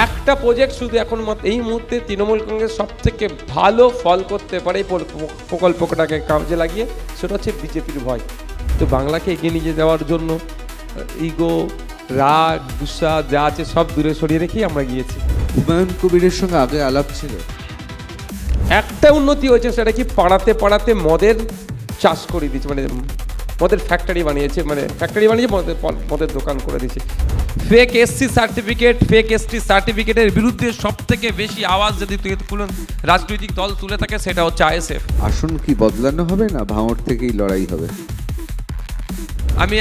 একটা প্রজেক্ট শুধু এখন এই মুহূর্তে তৃণমূল কংগ্রেস সব থেকে ভালো ফল করতে পারে এই প্রকল্পটাকে কাজে লাগিয়ে, সেটা হচ্ছে বিজেপির ভয়। তো বাংলাকে এগিয়ে নিয়ে যাওয়ার জন্য ইগো, রাগ, গুসা যা আছে সব দূরে সরিয়ে রেখেই আমরা গিয়েছি। হুমায়ুন কবিরের সঙ্গে আগে আলাপ ছিল? একটা উন্নতি হয়েছে, সেটা কি পাড়াতে পাড়াতে মদের চাষ করে দিয়েছে, মানে মদের ফ্যাক্টরি বানিয়েছে, মদের দোকান করে দিয়েছে। Fake SC certificate, fake ST সার্টিফিকেটের বিরুদ্ধে সব থেকে বেশি আওয়াজ যদি কোনো রাজনৈতিক দল তুলে থাকে সেটা হচ্ছে আইএসএফ। আসন কি বদলানো হবে না ভাঙড় থেকেই লড়াই হবে? আমি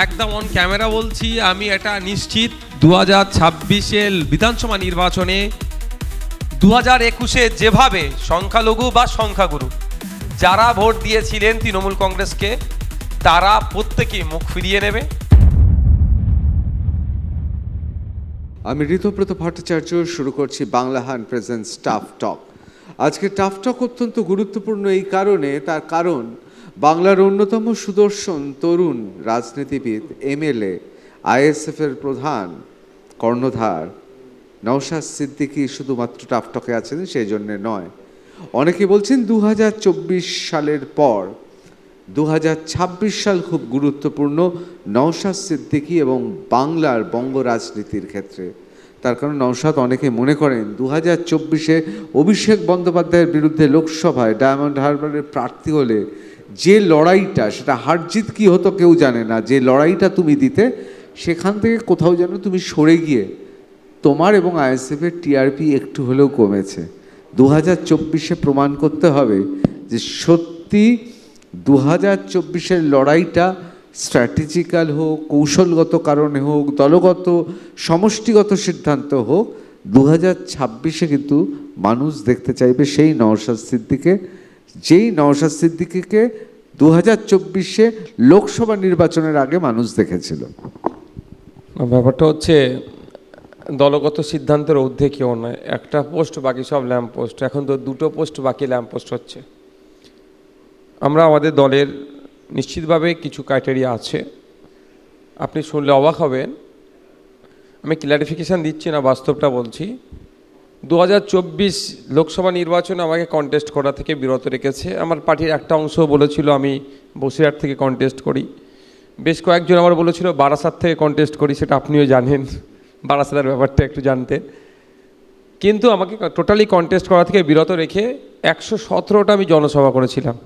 একদম অন ক্যামেরা বলছি, আমি এটা নিশ্চিত 2026-এর বিধানসভা নির্বাচনে 2021-এ যেভাবে সংখ্যালঘু বা সংখ্যাগুরু যারা ভোট দিয়েছিলেন তৃণমূল কংগ্রেসকে, তারা প্রত্যেকেই মুখ ফিরিয়ে নেবে। আমি ঋতব্রত ভট্টাচার্য, শুরু করছি বাংলাহান প্রেজেন্টস টাফ টক। আজকে টাফ টক অত্যন্ত গুরুত্বপূর্ণ এই কারণে, তার কারণ বাংলার অন্যতম সুদর্শন তরুণ রাজনীতিবিদ, এমএলএ, আইএসএফের প্রধান কর্ণধার নওশাদ সিদ্দিকী শুধুমাত্র টাফ টকে আছেন সেই জন্যে নয়। অনেকে বলছেন 2024 সালের পর 2026 সাল খুব গুরুত্বপূর্ণ নওশাদ সিদ্দিকী এবং বাংলার বঙ্গ রাজনীতির ক্ষেত্রে। তার কারণ নওশাদ অনেকে মনে করেন 2024-এ অভিষেক বন্দ্যোপাধ্যায়ের বিরুদ্ধে লোকসভায় ডায়মন্ড হারবারের প্রার্থী হলে যে লড়াইটা, সেটা হারজিত কি হতো কেউ জানে না, যে লড়াইটা তুমি দিতে, সেখান থেকে কোথাও যেন তুমি সরে গিয়ে তোমার এবং আইএসএফের টিআরপি একটু হলেও কমেছে। 2024-এ প্রমাণ করতে হবে যে সত্যি 2024-এর লড়াইটা স্ট্র্যাটেজিক্যাল হোক, কৌশলগত কারণে হোক, দলগত সমষ্টিগত সিদ্ধান্ত হোক, 2026-এ কিন্তু মানুষ দেখতে চাইবে সেই নওশাদ সিদ্দিকীকে, যেই নওশাদ সিদ্দিকীকে 2024-এ লোকসভা নির্বাচনের আগে মানুষ দেখেছিল। ব্যাপারটা হচ্ছে দলগত সিদ্ধান্তের ঊর্ধ্বে কেউ নয়। একটা পোস্ট বাকি সব ল্যাম্প পোস্ট, এখন তো 2টো পোস্ট বাকি ল্যাম্প পোস্ট হচ্ছে। আমরা আমাদের দলের নিশ্চিতভাবে কিছু ক্রাইটেরিয়া আছে, আপনি শুনলে অবাক হবেন। আমি ক্লারিফিকেশান দিচ্ছি না, বাস্তবটা বলছি। 2024 লোকসভা নির্বাচনে আমাকে কন্টেস্ট করা থেকে বিরত রেখেছে। আমার পার্টির একটা অংশ বলেছিল আমি বসিরহাট থেকে কন্টেস্ট করি, বেশ কয়েকজন আমার বলেছিল বারাসাত থেকে কন্টেস্ট করি, সেটা আপনিও জানেন, বারাসাতের ব্যাপারটা একটু জানতেন। কিন্তু আমাকে টোটালি কন্টেস্ট করা থেকে বিরত রেখে 117টা আমি জনসভা করেছিলাম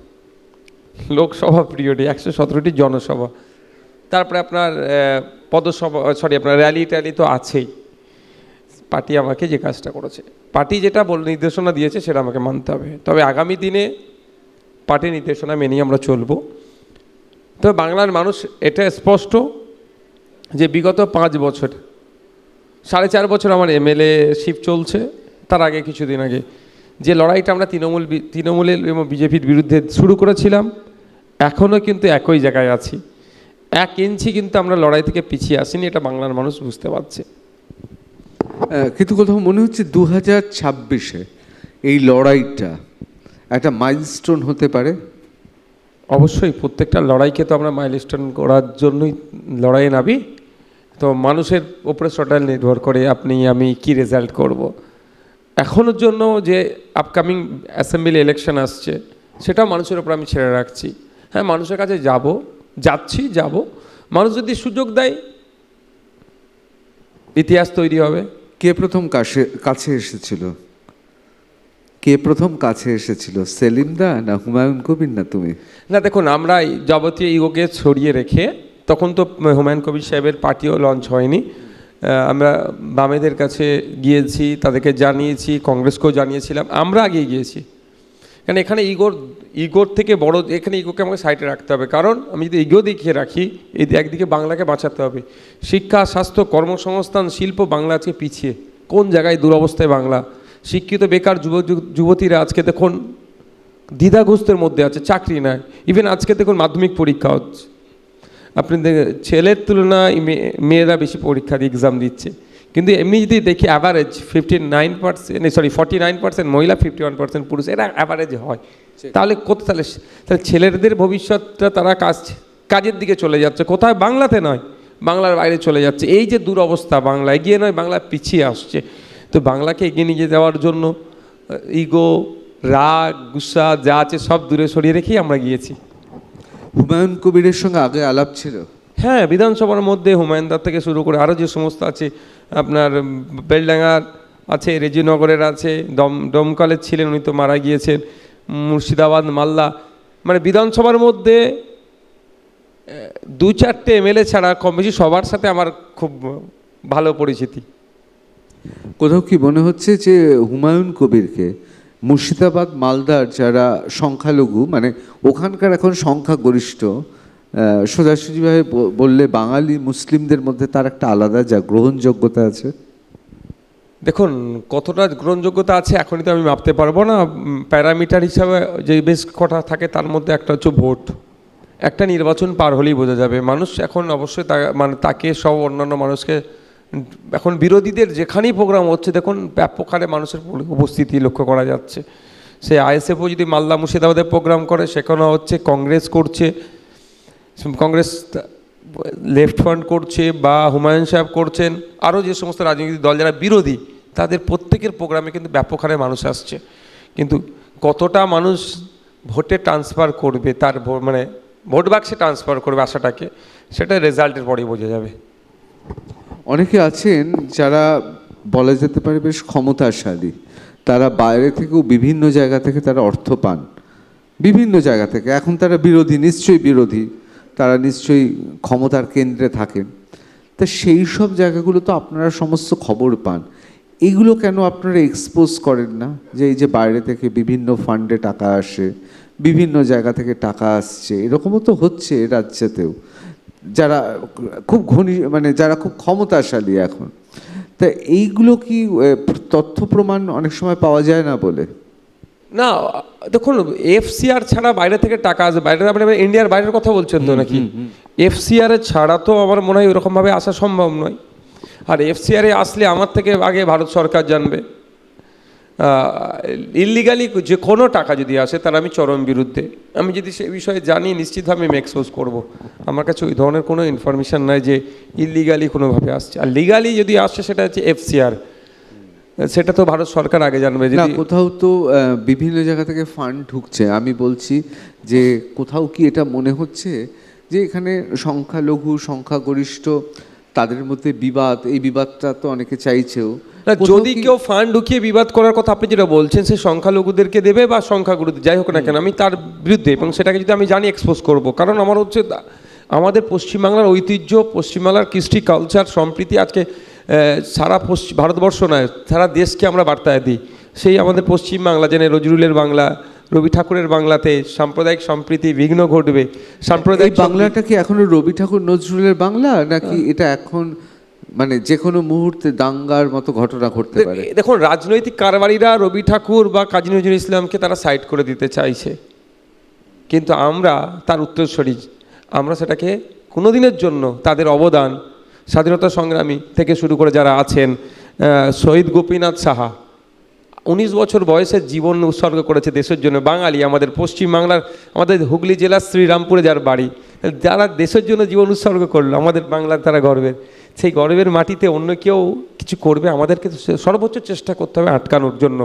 লোকসভা পিরিয়ডে, 117টি জনসভা। তারপরে আপনার আপনার র্যালি ট্যালি তো আছেই। পার্টি আমাকে যে কাজটা করেছে, পার্টি যেটা নির্দেশনা দিয়েছে সেটা আমাকে মানতে হবে। তবে আগামী দিনে পার্টির নির্দেশনা মেনেই আমরা চলবো। তবে বাংলার মানুষ এটা স্পষ্ট যে বিগত 5 বছর, 4.5 বছর আমার এমএলএশিপ চলছে, তার আগে কিছুদিন আগে যে লড়াইটা আমরা তৃণমূলের এবং বিজেপির বিরুদ্ধে শুরু করেছিলাম, এখনও কিন্তু একই জায়গায় আছি। 1 ইঞ্চি কিন্তু আমরা লড়াই থেকে পিছিয়ে আসিনি, এটা বাংলার মানুষ বুঝতে পারছে। কিন্তু কোথাও মনে হচ্ছে 2026-এ এই লড়াইটা একটা মাইলস্টোন হতে পারে। অবশ্যই প্রত্যেকটা লড়াইকে তো আমরা মাইলস্টোন করার জন্যই লড়াইয়ে নামি। তো মানুষের উপরে টোটাল নির্ভর করে আপনি আমি কি রেজাল্ট করব। এখনোর জন্য যে আপকামিং অ্যাসেম্বলি ইলেকশন আসছে, সেটাও মানুষের উপর আমি ছেড়ে রাখছি। হ্যাঁ, মানুষের কাছে যাব, মানুষ যদি সুযোগ দেয় ইতিহাস তৈরি হবে। কে প্রথম কাছে এসেছিল? কে প্রথম কাছে এসেছিল, সেলিম দা না হুমায়ুন কবির না তুমি? না দেখুন, আমরা যাবতীয় ইগোকে ছড়িয়ে রেখে, তখন তো হুমায়ুন কবির সাহেবের পার্টিও লঞ্চ হয়নি, আমরা বামেদের কাছে গিয়েছি, তাদেরকে জানিয়েছি, কংগ্রেসকেও জানিয়েছিলাম, আমরা আগিয়ে গিয়েছি। কারণ এখানে ইগোর থেকে বড়, এখানে ইগোকে আমাকে সাইডে রাখতে হবে। কারণ আমি যদি ইগো দেখিয়ে রাখি, একদিকে বাংলাকে বাঁচাতে হবে। শিক্ষা, স্বাস্থ্য, কর্মসংস্থান, শিল্প, বাংলা আজকে পিছিয়ে, কোন জায়গায় দুরবস্থায় বাংলা। শিক্ষিত বেকার যুবতীরা আজকে দেখুন দ্বিধাগ্রস্তের মধ্যে আছে, চাকরি নাই। ইভেন আজকে দেখুন মাধ্যমিক পরীক্ষা হচ্ছে, আপনি ছেলের তুলনায় মেয়েরা বেশি পরীক্ষা দিয়ে এক্সাম দিচ্ছে। কিন্তু এমনি যদি দেখি অ্যাভারেজ 49% মহিলা, 51% পুরুষ, এটা অ্যাভারেজ হয়। তাহলে তাহলে ছেলেদের ভবিষ্যৎটা তারা কাজের দিকে চলে যাচ্ছে, কোথায়? বাংলাতে নয়, বাংলার বাইরে চলে যাচ্ছে। এই যে দুরবস্থা, বাংলা এগিয়ে নয়, বাংলা পিছিয়ে আসছে। তো বাংলাকে এগিয়ে নিয়ে যাওয়ার জন্য ইগো, রাগ, গুসা যা আছে সব দূরে সরিয়ে রেখেই আমরা গিয়েছি। হুমায়ুন কবিরের সঙ্গে আগে আলাপ ছিল? হ্যাঁ, বিধানসভার মধ্যে হুমায়ুনদার থেকে শুরু করে আরও যে সমস্ত আছে, আপনার বেলডাঙ্গার আছে, রেজিনগরের আছে, দমকলের ছিলেন, উনি তো মারা গিয়েছেন, মুর্শিদাবাদ, মালদা, মানে বিধানসভার মধ্যে 2-4টে এমএলএ ছাড়া কম বেশি সবার সাথে আমার খুব ভালো পরিচিতি। কোথাও কি মনে হচ্ছে যে হুমায়ুন কবিরকে মুর্শিদাবাদ, মালদার যারা সংখ্যালঘু, মানে ওখানকার এখন সংখ্যাগরিষ্ঠ, সোজাসুজিভাবে বললে বাঙালি মুসলিমদের মধ্যে তার একটা আলাদা যা গ্রহণযোগ্যতা আছে? দেখুন, কতটা গ্রহণযোগ্যতা আছে এখনই তো আমি মাপতে পারবো না। প্যারামিটার হিসাবে যে বেশ কটা থাকে, তার মধ্যে একটা হচ্ছে ভোট। একটা নির্বাচন পার হলেই বোঝা যাবে। মানুষ এখন অবশ্যই মানে তাকে সব অন্যান্য মানুষকে, এখন বিরোধীদের যেখানেই প্রোগ্রাম হচ্ছে দেখুন ব্যাপক হারে মানুষের উপস্থিতি লক্ষ্য করা যাচ্ছে। সে আইএসএফও যদি মালদা মুর্শিদাবাদে প্রোগ্রাম করে, সেখানেও হচ্ছে, কংগ্রেস করছে, কংগ্রেস লেফট ফ্রন্ট করছে, বা হুমায়ুন সাহেব করছেন, আরও যে সমস্ত রাজনৈতিক দল যারা বিরোধী, তাদের প্রত্যেকের প্রোগ্রামে কিন্তু ব্যাপক হারে মানুষ আসছে। কিন্তু কতটা মানুষ ভোটে ট্রান্সফার করবে, তার মানে ভোট বাক্সে ট্রান্সফার করবে আশাটাকে, সেটা রেজাল্টের পরেই বোঝা যাবে। অনেকে আছেন যারা বলা যেতে পারে বেশ ক্ষমতাশালী, তারা বাইরে থেকেও বিভিন্ন জায়গা থেকে তারা অর্থ পান, বিভিন্ন জায়গা থেকে। এখন তারা বিরোধী, নিশ্চয়ই বিরোধী, তারা নিশ্চয়ই ক্ষমতার কেন্দ্রে থাকেন। তা সেই সব জায়গাগুলো তো আপনারা সমস্ত খবর পান, এগুলো কেন আপনারা এক্সপোজ করেন না? যে এই যে বাইরে থেকে বিভিন্ন ফান্ডে টাকা আসে, বিভিন্ন জায়গা থেকে টাকা আসছে, এরকমও তো হচ্ছে রাজ্যেতেও, যারা খুব মানে যারা খুব ক্ষমতাশালী এখন। তা এইগুলো কি তথ্য প্রমাণ অনেক সময় পাওয়া যায় না বলে? না, দেখুন, এফসিআর ছাড়া বাইরে থেকে টাকা আসে, বাইরে আপনি ইন্ডিয়ার বাইরের কথা বলছেন তো নাকি? এফসিআর ছাড়া তো আমার মনে হয় ওরকমভাবে আসা সম্ভব নয়। আর এফসিআরে আসলে আমার থেকে আগে ভারত সরকার জানবে। ইললিগালি যে কোনো টাকা যদি আসে, তার আমি চরম বিরুদ্ধে। আমি যদি সে বিষয়ে জানি, নিশ্চিতভাবে আমি এক্সপোজ করব। আমার কাছে ওই ধরনের কোনো ইনফরমেশান নাই যে ইললিগালি কোনোভাবে আসছে। আর লিগালি যদি আসছে, সেটা হচ্ছে এফসিআর, সেটা তো ভারত সরকার আগে জানবে। না, কোথাও তো বিভিন্ন জায়গা থেকে ফান্ড ঢুকছে। আমি বলছি যে কোথাও কি এটা মনে হচ্ছে যে এখানে সংখ্যালঘু, সংখ্যাগরিষ্ঠ, তাদের মধ্যে বিবাদ, এই বিবাদটা তো অনেকে চাইছেও। যদি কেউ ফান্ড ঢুকিয়ে বিবাদ করার কথা আপনি যেটা বলছেন, সে সংখ্যালঘুদেরকে দেবে বা সংখ্যাগুরুদের, যাই হোক না কেন, আমি তার বিরুদ্ধে, এবং সেটাকে যদি আমি জানি এক্সপোজ করব। কারণ আমার হচ্ছে আমাদের পশ্চিমবাংলার ঐতিহ্য, পশ্চিমবাংলার কৃষ্টি, কালচার, সম্প্রীতি আজকে সারা ভারতবর্ষ নয়, সারা দেশকে আমরা বার্তা দিই। সেই আমাদের পশ্চিমবাংলা, যেন নজরুলের বাংলা, রবি ঠাকুরের বাংলাতে সাম্প্রদায়িক সম্প্রীতি বিঘ্ন ঘটবে। সাম্প্রদায়িক বাংলাটা কি এখনো রবি ঠাকুর, নজরুলের বাংলা, নাকি এটা এখন মানে যে কোনো মুহূর্তে দাঙ্গার মতো ঘটনা ঘটতে পারে? দেখুন, রাজনৈতিক কারবারিরা রবি ঠাকুর বা কাজী নজরুল ইসলামকে তারা সাইড করে দিতে চাইছে, কিন্তু আমরা তার উত্তরসূরি। আমরা সেটাকে কোনোদিনের জন্য তাদের অবদান, স্বাধীনতা সংগ্রামী থেকে শুরু করে যারা আছেন, শহীদ গোপীনাথ সাহা 19 বছর বয়সে জীবন উৎসর্গ করেছে দেশের জন্য। বাঙালি, আমাদের পশ্চিমবাংলার, আমাদের হুগলি জেলার শ্রীরামপুরে যার বাড়ি, যারা দেশের জন্য জীবন উৎসর্গ করলো, আমাদের বাংলার তারা গর্বের। সেই গর্বের মাটিতে অন্য কেউ কিছু করবে, আমাদেরকে সর্বোচ্চ চেষ্টা করতে হবে আটকানোর জন্য।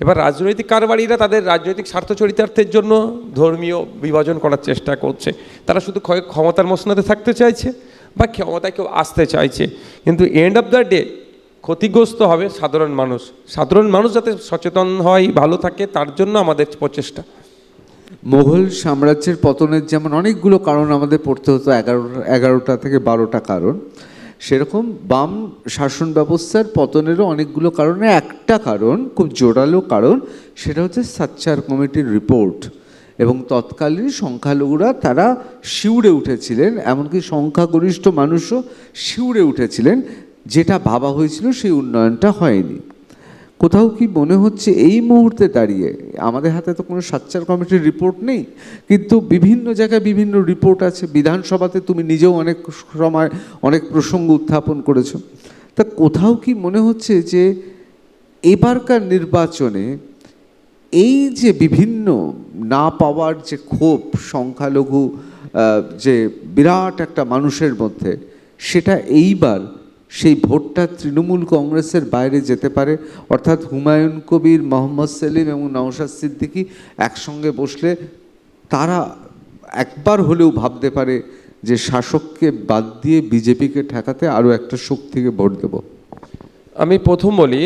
এবার রাজনৈতিক কারবারিরা তাদের রাজনৈতিক স্বার্থ চরিতার্থের জন্য ধর্মীয় বিভাজন করার চেষ্টা করছে। তারা শুধু ক্ষমতার মসনদে থাকতে চাইছে বা ক্ষমতায় কেউ আসতে চাইছে, কিন্তু এন্ড অফ দ্য ডে ক্ষতিগ্রস্ত হবে সাধারণ মানুষ। সাধারণ মানুষ যাতে সচেতন হয়, ভালো থাকে, তার জন্য আমাদের প্রচেষ্টা। মোগল সাম্রাজ্যের পতনের যেমন অনেকগুলো কারণ আমাদের পড়তে হতো, 11টা থেকে 12টা কারণ, সেরকম বাম শাসন ব্যবস্থার পতনেরও অনেকগুলো কারণে একটা কারণ, খুব জোরালো কারণ, সেটা হচ্ছে সাচ্চার কমিটির রিপোর্ট। এবং তৎকালীন সংখ্যালঘুরা তারা শিউরে উঠেছিলেন, এমনকি সংখ্যাগরিষ্ঠ মানুষও শিউরে উঠেছিলেন। যেটা ভাবা হয়েছিল সেই উন্নয়নটা হয়নি। কোথাও কি মনে হচ্ছে এই মুহূর্তে দাঁড়িয়ে, আমাদের হাতে তো কোনো সাচ্চার কমিটির রিপোর্ট নেই, কিন্তু বিভিন্ন জায়গায় বিভিন্ন রিপোর্ট আছে। বিধানসভাতে তুমি নিজেও অনেক সময় অনেক প্রসঙ্গ উত্থাপন করেছো। তা কোথাও কি মনে হচ্ছে যে এবারকার নির্বাচনে এই যে বিভিন্ন না পাওয়ার যে ক্ষোভ সংখ্যালঘু যে বিরাট একটা মানুষের মধ্যে, সেটা এইবার সেই ভোটটা তৃণমূল কংগ্রেসের বাইরে যেতে পারে, অর্থাৎ হুমায়ুন কবির, মোহাম্মদ সেলিম এবং নওশাদ সিদ্দিকী একসঙ্গে বসলে তারা একবার হলেও ভাবতে পারে যে শাসককে বাদ দিয়ে বিজেপিকে ঠেকাতে আরও একটা শক্তিকে ভোট দেব? আমি প্রথম বলি,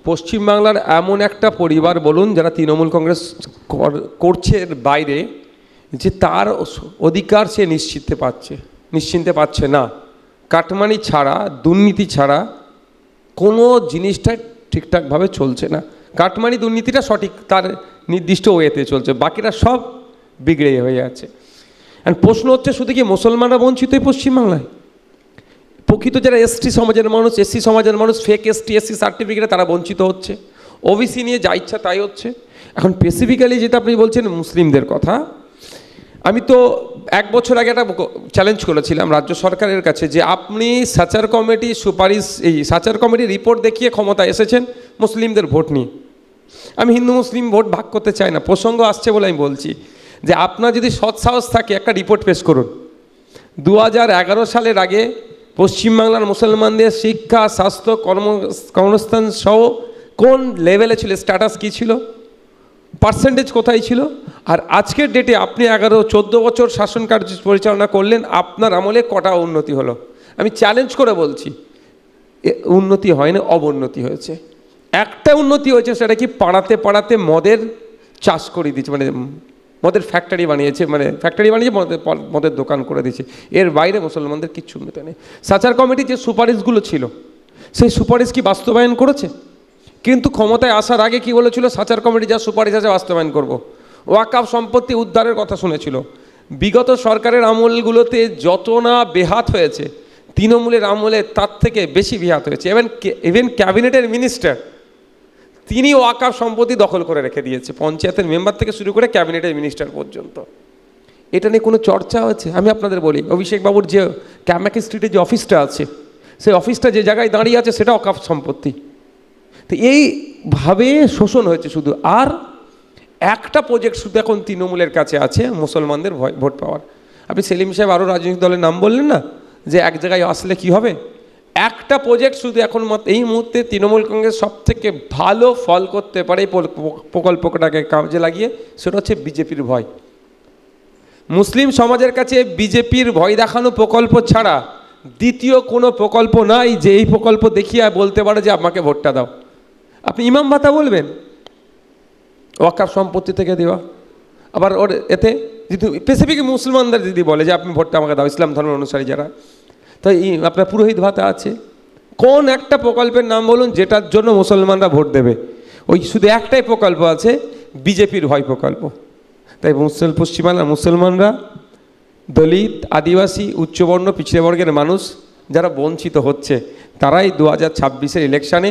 পশ্চিমবাংলার এমন একটা পরিবার বলুন যারা তৃণমূল কংগ্রেস করছে এর বাইরে, যে তার অধিকার সে নিশ্চিন্তে পাচ্ছে না। কাটমানি ছাড়া, দুর্নীতি ছাড়া কোনো জিনিসটাই ঠিকঠাকভাবে চলছে না। কাটমানি দুর্নীতিটা সঠিক তার নির্দিষ্ট ওয়েতে চলছে, বাকিটা সব বিগড়ে হয়ে যাচ্ছে। আর প্রশ্ন হচ্ছে, শুধু কি মুসলমানরা বঞ্চিত এই পশ্চিমবাংলায়? প্রকৃত যারা এসটি সমাজের মানুষ, এসসি সমাজের মানুষ, ফেক এসসি সার্টিফিকেটে তারা বঞ্চিত হচ্ছে। ওবিসি নিয়ে যা ইচ্ছা তাই হচ্ছে। এখন স্পেসিফিক্যালি যেটা আপনি বলছেন মুসলিমদের কথা, আমি তো 1 বছর আগে একটা চ্যালেঞ্জ করেছিলাম রাজ্য সরকারের কাছে, যে আপনি সাচার কমিটির সুপারিশ, এই সাচার কমিটির রিপোর্ট দেখিয়ে ক্ষমতায় এসেছেন মুসলিমদের ভোট নিয়ে। আমি হিন্দু মুসলিম ভোট ভাগ করতে চাই না, প্রসঙ্গ আসছে বলে আমি বলছি যে আপনার যদি সৎসাহস থাকে একটা রিপোর্ট পেশ করুন। 2011 সালের আগে পশ্চিমবাংলার মুসলমানদের শিক্ষা, স্বাস্থ্য, কর্মসংস্থান সহ কোন লেভেলে ছিল, স্ট্যাটাস কী ছিল, পার্সেন্টেজ কোথায় ছিল, আর আজকের ডেটে আপনি 14 বছর শাসন কার্য পরিচালনা করলেন, আপনার আমলে কটা উন্নতি হলো? আমি চ্যালেঞ্জ করে বলছি, উন্নতি হয়নি, অবনতি হয়েছে। একটা উন্নতি হয়েছে, সেটা কি পাড়াতে পাড়াতে মদের চাষ করে দিয়েছে, মানে মদের ফ্যাক্টরি বানিয়েছে, মদের দোকান করে দিয়েছে। এর বাইরে মুসলমানদের কিচ্ছু উন্নতি নেই। সাচার কমিটি যে সুপারিশগুলো ছিল, সেই সুপারিশ কি বাস্তবায়ন করেছে? কিন্তু ক্ষমতায় আসার আগে কি বলেছিল, সাচার কমিটি যা সুপারিশ আছে বাস্তবায়ন করব। ওয়াকফ সম্পত্তি উদ্ধারের কথা শুনেছিল। বিগত সরকারের আমলগুলোতে যত না বেহাত হয়েছে, তৃণমূলের আমলে তার থেকে বেশি বেহাত হয়েছে। ইভেন ক্যাবিনেটের মিনিস্টার তিনি ওয়াকফ সম্পত্তি দখল করে রেখে দিয়েছে, পঞ্চায়েতের মেম্বার থেকে শুরু করে ক্যাবিনেটের মিনিস্টার পর্যন্ত। এটা নিয়ে কোনো চর্চা হচ্ছে? আমি আপনাদের বলি, অভিষেক বাবুর যে ক্যামাকি স্ট্রিটে যে অফিসটা আছে, সেই অফিসটা যে জায়গায় দাঁড়িয়ে আছে সেটা ওয়াকফ সম্পত্তি। তো এইভাবে শোষণ হয়েছে শুধু। আর একটা প্রজেক্ট শুধু এখন তৃণমূলের কাছে আছে, মুসলমানদের ভোট পাওয়ার। আপনি সেলিম সাহেব আরও রাজনৈতিক দলের নাম বললেন না, যে এক জায়গায় আসলে কি হবে। একটা প্রজেক্ট শুধু এখন এই মুহূর্তে তৃণমূল কংগ্রেস সব থেকে ভালো ফল করতে পারে এই প্রকল্পটাকে কাজে লাগিয়ে, সেটা হচ্ছে বিজেপির ভয়। মুসলিম সমাজের কাছে বিজেপির ভয় দেখানো প্রকল্প ছাড়া দ্বিতীয় কোনো প্রকল্প নাই যে এই প্রকল্প দেখিয়ে বলতে পারে যে আমাকে ভোটটা দাও। আপনি ইমাম ভাতা বলবেন, ওয়াকফ সম্পত্তি থেকে দেওয়া, আবার ওর এতে যদি স্পেসিফিক মুসলমানদের যদি বলে যে আপনি ভোটটা আমাকে দাও, ইসলাম ধর্মের অনুসারী যারা, তো আপনার পুরোহিত ভাতা আছে। কোন একটা প্রকল্পের নাম বলুন যেটার জন্য মুসলমানরা ভোট দেবে? ওই শুধু একটাই প্রকল্প আছে, বিজেপির ভয় প্রকল্প। তাই পশ্চিমবাংলার মুসলমানরা, দলিত, আদিবাসী, উচ্চবর্ণ, পিছিয়ে বর্গের মানুষ যারা বঞ্চিত হচ্ছে, তারাই 2026-এর ইলেকশানে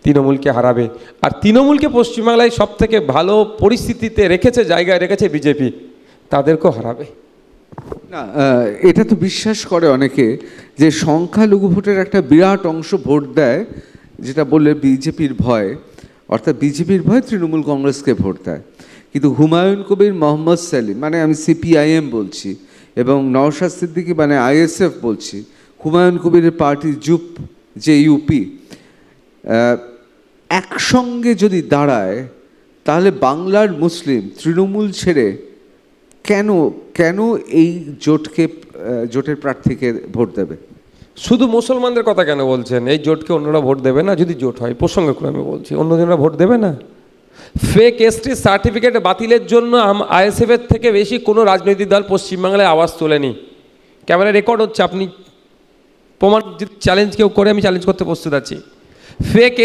তৃণমূলকে হারাবে। আর তৃণমূলকে পশ্চিমবাংলায় সব থেকে ভালো পরিস্থিতিতে রেখেছে, জায়গায় রেখেছে বিজেপি, তাদেরকেও হারাবে। না, এটা তো বিশ্বাস করে অনেকে যে সংখ্যালঘু ভোটের একটা বিরাট অংশ ভোট দেয়, যেটা বললে বিজেপির ভয়, অর্থাৎ বিজেপির ভয় তৃণমূল কংগ্রেসকে ভোট দেয়। কিন্তু হুমায়ুন কবির, মোহাম্মদ সেলিম, মানে আমি সিপিআইএম বলছি, এবং নওশাদ সিদ্দিকী মানে আইএসএফ বলছি, হুমায়ুন কবিরের পার্টি জুপ যে ইউপি, একসঙ্গে যদি দাঁড়ায়, তাহলে বাংলার মুসলিম তৃণমূল ছেড়ে কেন এই জোটের প্রার্থীকে ভোট দেবে? শুধু মুসলমানদের কথা কেন বলছেন? এই জোটকে অন্যরা ভোট দেবে না? যদি জোট হয়, প্রসঙ্গক্রমে বলছি, অন্যজনরা ভোট দেবে না? ফেক এসটি সার্টিফিকেট বাতিলের জন্য আইএসএফের থেকে বেশি কোনো রাজনৈতিক দল পশ্চিমবাংলায় আওয়াজ তোলেনি। ক্যামেরা রেকর্ড হচ্ছে, আপনি প্রমাণ চ্যালেঞ্জ কেউ করে, আমি চ্যালেঞ্জ করতে প্রস্তুত আছি। ফেক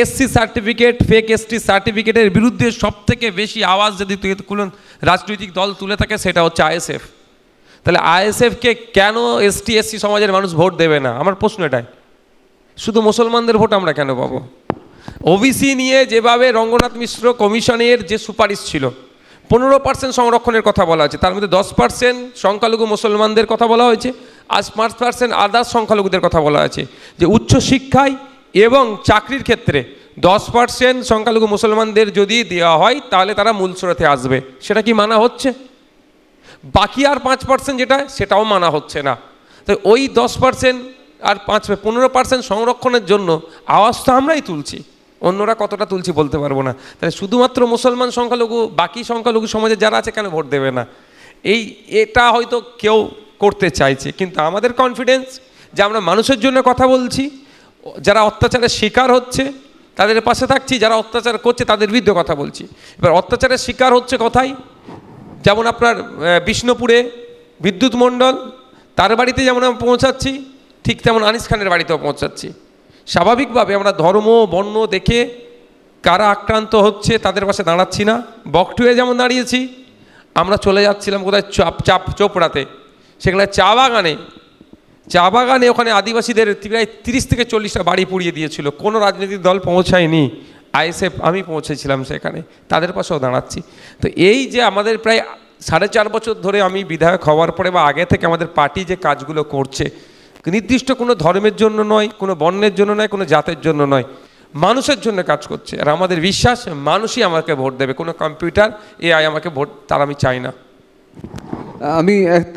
এসটি সার্টিফিকেটের বিরুদ্ধে সব থেকে বেশি আওয়াজ যদি কোনো রাজনৈতিক দল তুলে থাকে, সেটা হচ্ছে আইএসএফ। তাহলে আইএসএফকে কেন এসসি সমাজের মানুষ ভোট দেবে না? আমার প্রশ্ন এটাই। শুধু মুসলমানদের ভোট আমরা কেন পাবো? ওবিসি নিয়ে যেভাবে রঙ্গনাথ মিশ্র কমিশনের যে সুপারিশ ছিল, 15% সংরক্ষণের কথা বলা হয়েছে, তার মধ্যে 10% সংখ্যালঘু মুসলমানদের কথা বলা হয়েছে, আজ 5% আদার্স সংখ্যালঘুদের কথা বলা হয়েছে, যে উচ্চশিক্ষায় এবং চাকরির ক্ষেত্রে 10% সংখ্যালঘু মুসলমানদের যদি দেওয়া হয় তাহলে তারা মূল স্রোতে আসবে। সেটা কি মানা হচ্ছে? বাকি আর 5% যেটা, সেটাও মানা হচ্ছে না। তো ওই 10% আর 15% সংরক্ষণের জন্য আওয়াজ তো আমরাই তুলছি, অন্যরা কতটা তুলছি বলতে পারবো না। তাহলে শুধুমাত্র মুসলমান সংখ্যালঘু, বাকি সংখ্যালঘু সমাজে যারা আছে কেন ভোট দেবে না? এটা হয়তো কেউ করতে চাইছে, কিন্তু আমাদের কনফিডেন্স যে আমরা মানুষের জন্য কথা বলছি, যারা অত্যাচারের শিকার হচ্ছে তাদের পাশে থাকছি, যারা অত্যাচার করছে তাদের বিরুদ্ধে কথা বলছি। এবার অত্যাচারের শিকার হচ্ছে কোথায়? যেমন আপনার বিষ্ণুপুরে বিদ্যুৎ মণ্ডল, তার বাড়িতে যেমন আমরা পৌঁছাচ্ছি, ঠিক তেমন আনিস খানের বাড়িতেও পৌঁছাচ্ছি। স্বাভাবিকভাবে আমরা ধর্ম বর্ণ দেখে কারা আক্রান্ত হচ্ছে তাদের পাশে দাঁড়াচ্ছি না। বকটুয়ে যেমন দাঁড়িয়েছি, আমরা চলে যাচ্ছিলাম কোথায় চোপড়াতে, সেখানে চা বাগানে ওখানে আদিবাসীদের প্রায় 30 থেকে 40টা বাড়ি পুড়িয়ে দিয়েছিল, কোনো রাজনৈতিক দল পৌঁছায়নি, আইএসএফ, আমি পৌঁছেছিলাম সেখানে, তাদের পাশেও দাঁড়াচ্ছি। তো এই যে আমাদের প্রায় 4.5 বছর ধরে আমি বিধায়ক হওয়ার পরে বা আগে থেকে আমাদের পার্টি যে কাজগুলো করছে, নির্দিষ্ট কোনো ধর্মের জন্য নয়, কোনো বর্ণের জন্য নয়, কোনো জাতের জন্য নয়, মানুষের জন্য কাজ করছে। আর আমাদের বিশ্বাস মানুষই আমাকে ভোট দেবে, কোনো কম্পিউটার এআই আমাকে ভোট তার আমি চাই না। আমি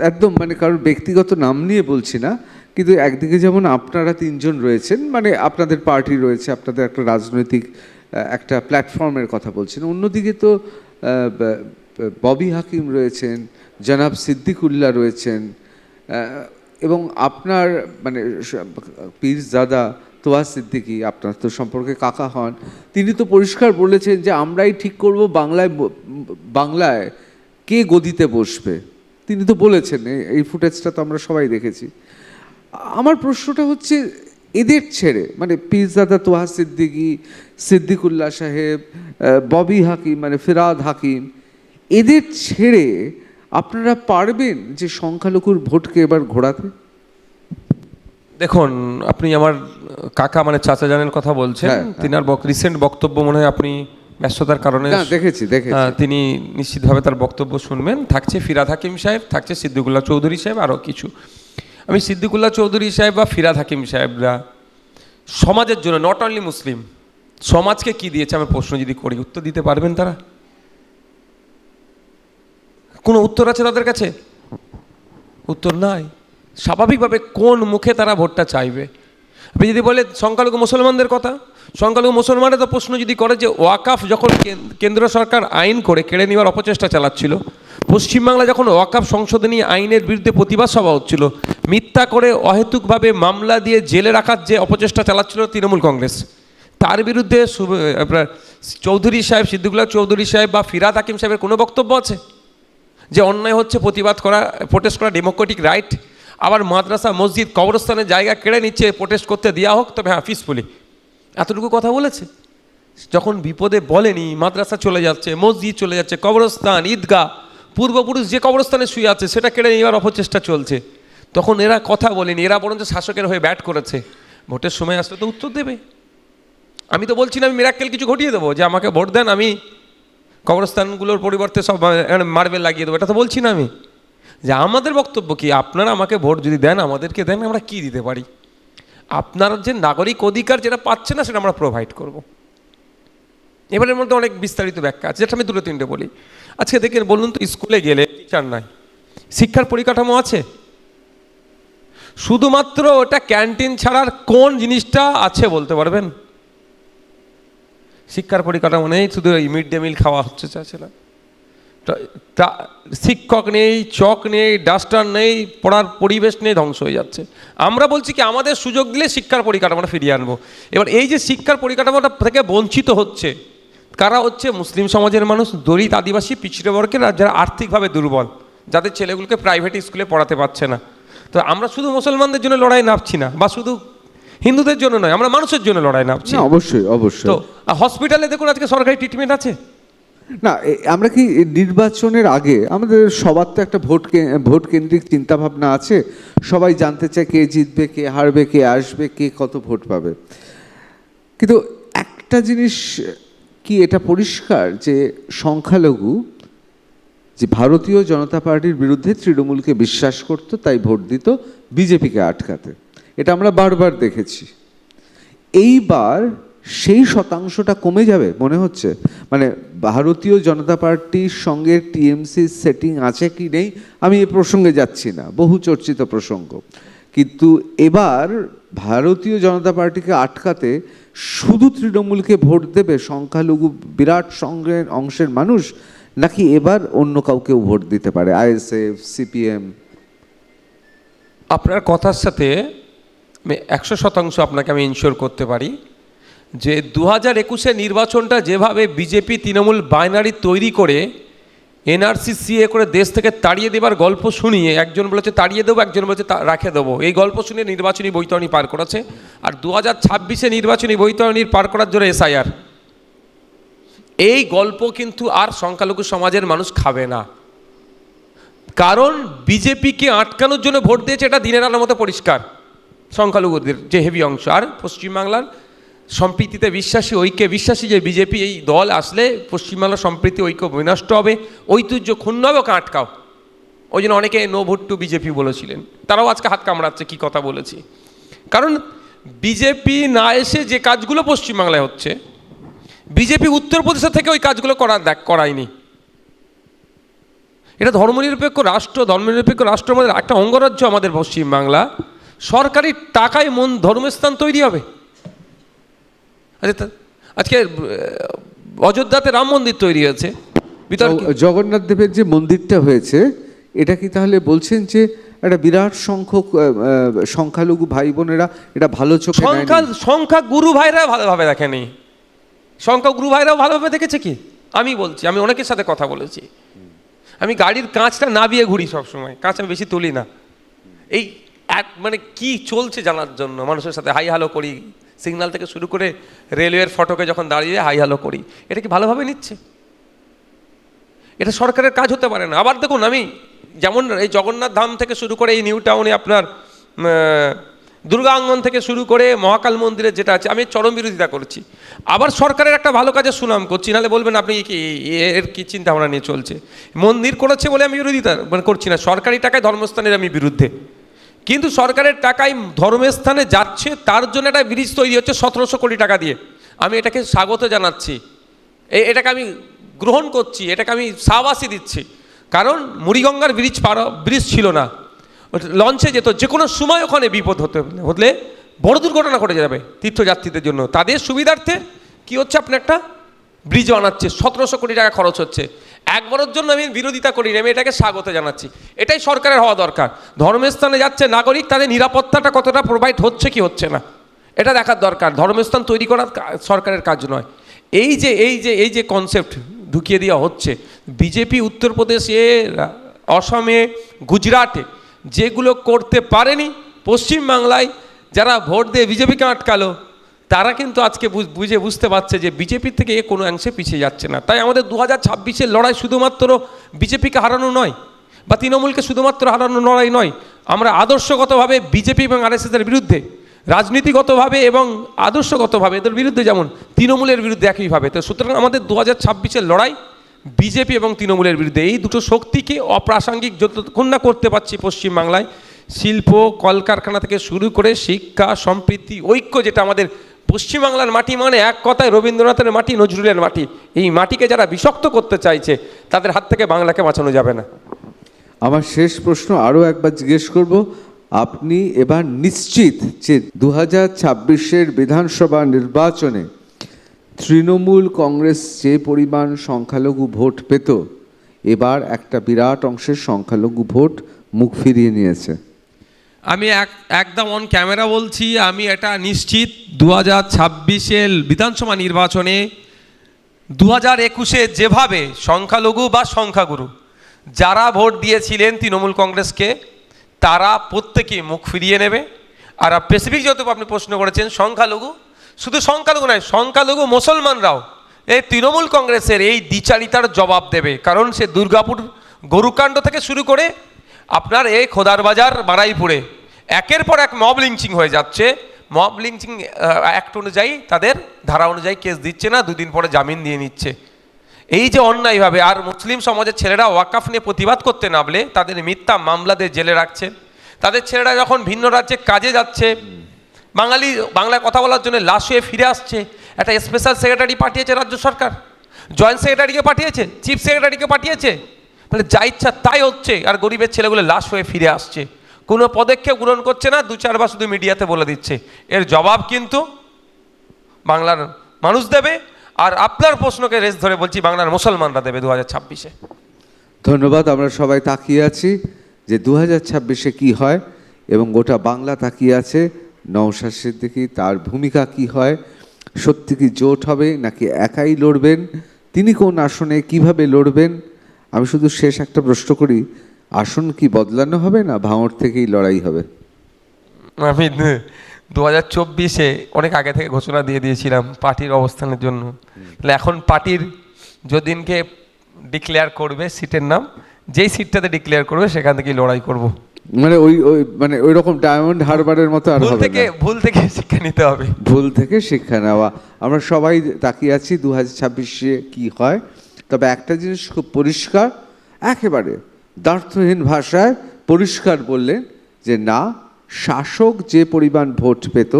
একদম মানে কারোর ব্যক্তিগত নাম নিয়ে বলছি না, কিন্তু একদিকে যেমন আপনারা 3 জন রয়েছেন, মানে আপনাদের পার্টি রয়েছে, আপনাদের একটা রাজনৈতিক একটা প্ল্যাটফর্মের কথা বলছেন, অন্যদিকে তো ববি হাকিম রয়েছেন, জনাব সিদ্দিকুল্লাহ রয়েছেন, এবং আপনার মানে পীরজাদা তোয়া সিদ্দিকী, আপনার তো সম্পর্কে কাকা হন, তিনি তো পরিষ্কার বলেছেন যে আমরাই ঠিক করব বাংলায় কে গদিতে বসবে। তিনি তো বলেছেন, এই ফুটেজটা তো আমরা সবাই দেখেছি। আমার প্রশ্নটা হচ্ছে, এদের ছেড়ে মানে পীরজাদা তোহা সিদ্দিকী, সিদ্দিকুল্লাহ সাহেব, ববি হাকিম মানে ফিরাদ হাকিম, এদের ছেড়ে আপনারা পারবেন যে সংখ্যালঘুর ভোটকে এবার ঘোরাতে? দেখুন, আপনি আমার কাকা মানে চাচা জানের কথা বলছেন, তিনার রিসেন্ট বক্তব্য মনে হয় আপনি ব্যস্ততার কারণে দেখেছি, তিনি নিশ্চিতভাবে তার বক্তব্য শুনবেন। থাকছে ফিরাদ হাকিম সাহেব, থাকছে সিদ্দিকুল্লাহ চৌধুরী সাহেব, আরও কিছু। আমি সিদ্দিকুল্লাহ চৌধুরী সাহেব বা ফিরাদ হাকিম সাহেবরা সমাজের জন্য, নট অনলি মুসলিম সমাজকে কি দিয়েছে আমি প্রশ্ন যদি করি, উত্তর দিতে পারবেন তারা? কোনো উত্তর আছে তাদের কাছে? উত্তর নাই। স্বাভাবিকভাবে কোন মুখে তারা ভোটটা চাইবে? আপনি যদি বলে সংখ্যালঘু মুসলমানদের কথা, সংখ্যালঘু মুসলমানরা তো প্রশ্ন যদি করে যে ওয়াকাফ যখন কেন্দ্র সরকার আইন করে কেড়ে নেওয়ার অপচেষ্টা চালাচ্ছিল, পশ্চিমবাংলা যখন ওয়াকাফ সংশোধনী আইনের বিরুদ্ধে প্রতিবাদ সভা হচ্ছিল, মিথ্যা করে অহেতুকভাবে মামলা দিয়ে জেলে রাখার যে অপচেষ্টা চালাচ্ছিল তৃণমূল কংগ্রেস, তার বিরুদ্ধে আপনার চৌধুরী সাহেব, সিদ্দিকুল্লাহ চৌধুরী সাহেব বা ফিরাদ হাকিম সাহেবের কোনো বক্তব্য আছে যে অন্যায় হচ্ছে, প্রতিবাদ করা, প্রোটেস্ট করা ডেমোক্রেটিক রাইট? আবার মাদ্রাসা মসজিদ কবরস্থানের জায়গা কেড়ে নিচ্ছে, প্রোটেস্ট করতে দেওয়া হোক, তবে হ্যাঁ পিসফুলি, এতটুকু কথা বলেছে। যখন বিপদে বলেনি মাদ্রাসা চলে যাচ্ছে, মসজিদ চলে যাচ্ছে, কবরস্থান, ঈদগাহ, পূর্বপুরুষ যে কবরস্থানে শুয়ে আছে সেটা কেড়ে নেওয়ার অপচেষ্টা চলছে, তখন এরা কথা বলেনি, এরা বরঞ্চ শাসকের হয়ে ব্যাট করেছে। ভোটের সময় আসলে তো উত্তর দেবে। আমি তো বলছি না আমি মিরাক্কেল কিছু ঘটিয়ে দেবো যে আমাকে ভোট দেন, আমি কবরস্থানগুলোর পরিবর্তে সব মার্বেল লাগিয়ে দেবো, এটা তো বলছি না আমি। যে আমাদের বক্তব্য কি, আপনারা আমাকে ভোট যদি দেন, আমাদেরকে দেন, আমরা কি দিতে পারি? আপনার যে নাগরিক অধিকার যেটা পাচ্ছে না সেটা আমরা প্রোভাইড করব। এবারের মধ্যে অনেক বিস্তারিত ব্যাখ্যা আছে, যেটা আমি 2-3টে বলি। আজকে দেখেন, বলুন তো, স্কুলে গেলে টিচার নাই, শিক্ষার পরিকাঠামো আছে? শুধুমাত্র ওটা ক্যান্টিন ছাড়ার কোন জিনিসটা আছে বলতে পারবেন? শিক্ষার পরিকাঠামো নেই, শুধু এই মিড ডে মিল খাওয়া হচ্ছে চাচ্ছিলাম। শিক্ষক নেই, চক নেই, ডাস্টার নেই, পড়ার পরিবেশ নেই, ধ্বংস হয়ে যাচ্ছে। আমরা বলছি কি আমাদের সুযোগ দিলে শিক্ষার পরিকাঠামোটা ফিরিয়ে আনবো। এবার এই যে শিক্ষার পরিকাঠামোটা থেকে বঞ্চিত হচ্ছে কারা হচ্ছে? মুসলিম সমাজের মানুষ, দলিত, আদিবাসী, পিছিয়ে বর্গের, যারা আর্থিকভাবে দুর্বল, যাদের ছেলেগুলোকে প্রাইভেট স্কুলে পড়াতে পারছে না। তো আমরা শুধু মুসলমানদের জন্য লড়াই নামছি না, বা শুধু হিন্দুদের জন্য নয়, আমরা মানুষের জন্য লড়াই নামছি। অবশ্যই অবশ্যই। তো হসপিটালে দেখুন আজকে সরকারি ট্রিটমেন্ট আছে না? আমরা কি নির্বাচনের আগে আমাদের সবার তো একটা ভোট কেন্দ্রিক চিন্তাভাবনা আছে, সবাই জানতে চায় কে জিতবে, কে হারবে, কে আসবে, কে কত ভোট পাবে। কিন্তু একটা জিনিস কি এটা পরিষ্কার যে সংখ্যালঘু যে ভারতীয় জনতা পার্টির বিরুদ্ধে তৃণমূলকে বিশ্বাস করত, তাই ভোট দিত বিজেপিকে আটকাতে। এটা আমরা বারবার দেখেছি। এইবার সেই শতাংশটা কমে যাবে মনে হচ্ছে। মানে ভারতীয় জনতা পার্টির সঙ্গে টিএমসি সেটিং আছে কি নেই আমি এ প্রসঙ্গে যাচ্ছি না, বহু চর্চিত প্রসঙ্গ, কিন্তু এবার ভারতীয় জনতা পার্টিকে আটকাতে শুধু তৃণমূলকে ভোট দেবে সংখ্যালঘু বিরাট অংশের মানুষ, নাকি এবার অন্য কাউকেও ভোট দিতে পারে, আইএসএফ, সিপিএম? আপনার কথার সাথে আমি 100% আপনাকে আমি ইনশিওর করতে পারি যে 2021-এর নির্বাচনটা যেভাবে বিজেপি তৃণমূল বাইনারি তৈরি করে এনআরসি সিএ করে দেশ থেকে তাড়িয়ে দেবার গল্প শুনিয়ে, একজন বলেছে তাড়িয়ে দেবো, একজন বলেছে রাখে দেবো, এই গল্প শুনিয়ে নির্বাচনী বৈতরণী পার করেছে। আর 2026-এ নির্বাচনী বৈতরণীর পার করার জন্য এসআইআর, এই গল্প কিন্তু আর সংখ্যালঘু সমাজের মানুষ খাবে না। কারণ বিজেপিকে আটকানোর জন্য ভোট দিয়েছে, এটা দিনের আলোর মতো পরিষ্কার সংখ্যালঘুদের যে হেভি অংশ। আর পশ্চিমবাংলার সম্প্রীতিতে বিশ্বাসী, ঐক্যে বিশ্বাসী যে বিজেপি এই দল আসলে পশ্চিমবাংলার সম্প্রীতি ঐক্য বিনষ্ট হবে, ঐতিহ্য ক্ষুণ্ণ হবে, ওকে আটকাও। ওই জন্য অনেকে নো ভোট টু বিজেপি বলেছিলেন, তারাও আজকে হাত কামড়াচ্ছে কী কথা বলেছি। কারণ বিজেপি না এসে যে কাজগুলো পশ্চিমবাংলায় হচ্ছে, বিজেপি উত্তরপ্রদেশের থেকে ওই কাজগুলো করায়নি। এটা ধর্মনিরপেক্ষ রাষ্ট্র আমাদের একটা অঙ্গরাজ্য আমাদের পশ্চিমবাংলা, সরকারি টাকায় ধর্মস্থান তৈরি হবে। আজকে অযোধ্যাতে রাম মন্দির তৈরি হয়েছে, জগন্নাথ দেবের যে মন্দিরটা হয়েছে, এটা কি তাহলে বলছেন যে একটা বিরাট সংখ্যক সংখ্যালঘু ভাই বোনেরা এটা ভালো চোখে সংখ্যা গুরু ভাইরা ভালোভাবে দেখেনি, সংখ্যা গুরু ভাইরাও ভালোভাবে দেখেছে কি? আমি বলছি, আমি অনেকের সাথে কথা বলেছি, আমি গাড়ির কাঁচটা নাবিয়ে ঘুরি সবসময়, কাঁচ আমি বেশি তুলি না, এই মানে কি চলছে জানার জন্য মানুষের সাথে হাই হ্যালো করি, সিগন্যাল থেকে শুরু করে রেলওয়ের ফটকে যখন দাঁড়িয়ে হাই হ্যালো করি। এটা কি ভালোভাবে নিচ্ছে? এটা সরকারের কাজ হতে পারে না। আবার দেখুন, আমি যেমন এই জগন্নাথ ধাম থেকে শুরু করে এই নিউ টাউনে আপনার দুর্গা অঙ্গন থেকে শুরু করে মহাকাল মন্দিরে যেটা আছে, আমি চরম বিরোধিতা করছি। আবার সরকারের একটা ভালো কাজের সুনাম করছি, নাহলে বলবেন আপনি কি এর কী চিন্তা ভাবনা নিয়ে চলছে। মন্দির করেছে বলে আমি বিরোধিতা করছি না, সরকারি টাকায় ধর্মস্থানের আমি বিরুদ্ধে। কিন্তু সরকারের টাকায় ধর্মস্থানে যাচ্ছে, তার জন্য একটা ব্রিজ তৈরি হচ্ছে 1700 কোটি টাকা দিয়ে। আমি এটাকে স্বাগত জানাচ্ছি, এটাকে আমি গ্রহণ করছি, এটাকে আমি সাবাসি দিচ্ছি। কারণ মুড়িগঙ্গার ব্রিজ ছিল না, লঞ্চে যেত, যে কোনো সময় ওখানে বিপদ হলে বড় দুর্ঘটনা ঘটে যাবে তীর্থযাত্রীদের জন্য। তাদের সুবিধার্থে কি হচ্ছে, আপনি একটা ব্রিজ বানাচ্ছে, 1700 কোটি টাকা খরচ হচ্ছে। একবারের জন্য আমি বিরোধিতা করি না, আমি এটাকে স্বাগত জানাচ্ছি। এটাই সরকারের হওয়া দরকার। ধর্মস্থানে যাচ্ছে নাগরিক, তাদের নিরাপত্তাটা কতটা প্রোভাইড হচ্ছে কি হচ্ছে না, এটা দেখার দরকার। ধর্মস্থান তৈরি করা সরকারের কাজ নয়। এই যে কনসেপ্ট ঢুকিয়ে দেওয়া হচ্ছে, বিজেপি উত্তরপ্রদেশে, অসমে, গুজরাটে যেগুলো করতে পারেনি, পশ্চিমবাংলায় যারা ভোট দিয়ে বিজেপিকে আটকালো, তারা কিন্তু আজকে বুঝতে পারছে যে বিজেপির থেকে কোনো অংশে পিছিয়ে যাচ্ছে না। তাই আমাদের 2026-এর লড়াই শুধুমাত্র বিজেপিকে হারানো নয়, বা তৃণমূলকে শুধুমাত্র হারানো লড়াই নয়। আমরা আদর্শগতভাবে বিজেপি এবং আরএসএসের বিরুদ্ধে, রাজনীতিগতভাবে এবং আদর্শগতভাবে এদের বিরুদ্ধে, যেমন তৃণমূলের বিরুদ্ধে একইভাবে। তো সুতরাং আমাদের 2026-এর লড়াই বিজেপি এবং তৃণমূলের বিরুদ্ধে। এই দুটো শক্তিকে অপ্রাসঙ্গিক যতক্ষণ না করতে পারছি পশ্চিমবাংলায়, শিল্প কলকারখানা থেকে শুরু করে শিক্ষা, সম্প্রীতি, ঐক্য, যেটা আমাদের পশ্চিমবাংলার মাটি মানে এক কথায় রবীন্দ্রনাথের মাটি, নজরুলের মাটি, এই মাটিকে যারা বিষাক্ত করতে চাইছে, তাদের হাত থেকে বাংলাকে বাঁচানো যাবে না। আমার শেষ প্রশ্ন আরও একবার জিজ্ঞেস করব, আপনি এবার নিশ্চিত যে 2026-এর বিধানসভা নির্বাচনে তৃণমূল কংগ্রেস যে পরিমাণ সংখ্যালঘু ভোট পেত, এবার একটা বিরাট অংশের সংখ্যালঘু ভোট মুখ ফিরিয়ে নিয়েছে? আমি একদম অন ক্যামেরা বলছি, আমি এটা নিশ্চিত 2026-এর বিধানসভা নির্বাচনে 2021-এ যেভাবে সংখ্যালঘু বা সংখ্যাগুরু যারা ভোট দিয়েছিলেন তৃণমূল কংগ্রেসকে, তারা প্রত্যেকেই মুখ ফিরিয়ে নেবে। আর স্পেসিফিক যেহেতু আপনি প্রশ্ন করেছেন, সংখ্যালঘু, শুধু সংখ্যালঘু নয়, সংখ্যালঘু মুসলমানরাও এই তৃণমূল কংগ্রেসের এই দ্বিচারিতার জবাব দেবে। কারণ সে দুর্গাপুর গরুকাণ্ড থেকে শুরু করে আপনার এই খোদারবাজার, বারাইপুরে একের পর এক মব লিঞ্চিং হয়ে যাচ্ছে। মব লিঞ্চিং অ্যাক্ট অনুযায়ী, তাদের ধারা অনুযায়ী কেস দিচ্ছে না, দুদিন পরে জামিন দিয়ে নিচ্ছে। এই যে অন্যায়ভাবে, আর মুসলিম সমাজের ছেলেরা ওয়াকাফ নিয়ে প্রতিবাদ করতে নামলে তাদের মিথ্যা মামলাদের জেলে রাখছে। তাদের ছেলেরা যখন ভিন্ন রাজ্যে কাজে যাচ্ছে, বাংলায় কথা বলার জন্য লাশ হয়ে ফিরে আসছে, একটা স্পেশাল সেক্রেটারি পাঠিয়েছে রাজ্য সরকার, জয়েন্ট সেক্রেটারিকে পাঠিয়েছে, চিফ সেক্রেটারিকে পাঠিয়েছে, মানে যা ইচ্ছা তাই হচ্ছে, আর গরিবের ছেলেগুলো লাশ হয়ে ফিরে আসছে। কোনো পদক্ষেপ গ্রহণ করছে না, 2-4 বার শুধু মিডিয়াতে বলে দিচ্ছে। এর জবাব কিন্তু বাংলার মানুষ দেবে, আর আপনার প্রশ্নকে রেস ধরে বলছি বাংলার মুসলমানরা দেবে 2026-এ। ধন্যবাদ। আমরা সবাই তাকিয়ে আছি যে 2026-এ কি হয়, এবং গোটা বাংলা তাকিয়ে আছে নওশাদ সিদ্দিকী, তার ভূমিকা কি হয়, সত্যি কি জোট হবে নাকি একাই লড়বেন, তিনি কোন আসনে কিভাবে লড়বেন। আমি শুধু শেষ একটা প্রশ্ন করি, আসন কি বদলানো হবে না ভাঙড় থেকেই লড়াই হবে? আমি 2024-এ অনেক আগে থেকে ঘোষণা দিয়ে দিয়েছিলাম পার্টির অবস্থানের জন্য। তাহলে এখন পার্টির যেদিনকে ডিক্লেয়ার করবে সিটের নাম, যেই সিটটাতে ডিক্লেয়ার করবে সেখান থেকেই লড়াই করব। মানে ওই রকম ডায়মন্ড হারবারের মতো আর হবে না। ভুল থেকে শিক্ষা নিতে হবে, ভুল থেকে শিক্ষা নেওয়া। আমরা সবাই তাকিয়ে আছি 2026-এ কি হয়। তবে একটা জিনিস খুব পরিষ্কার, একেবারে দ্ব্যর্থহীন ভাষায় পরিষ্কার বললেন যে না, শাসক যে পরিমাণ ভোট পেত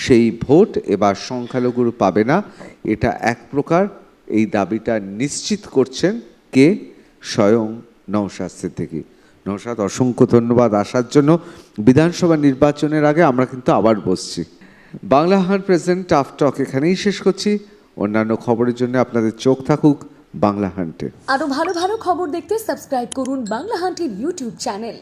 সেই ভোট এবার সংখ্যালঘুর পাবে না। এটা এক প্রকার এই দাবিটা নিশ্চিত করছেন কে? স্বয়ং নওশাদ সিদ্দিকী। নওশাদ, অসংখ্য ধন্যবাদ আসার জন্য। বিধানসভা নির্বাচনের আগে আমরা কিন্তু আবার বসছি। বাংলা হান প্রেজেন্ট টাফ টক এখানেই শেষ করছি। অন্যান্য খবরের জন্য আপনাদের চোখ থাকুক বাংলা হান্টে। আরো ভালো ভালো খবর দেখতে সাবস্ক্রাইব করুন বাংলা হান্টের ইউটিউব চ্যানেল।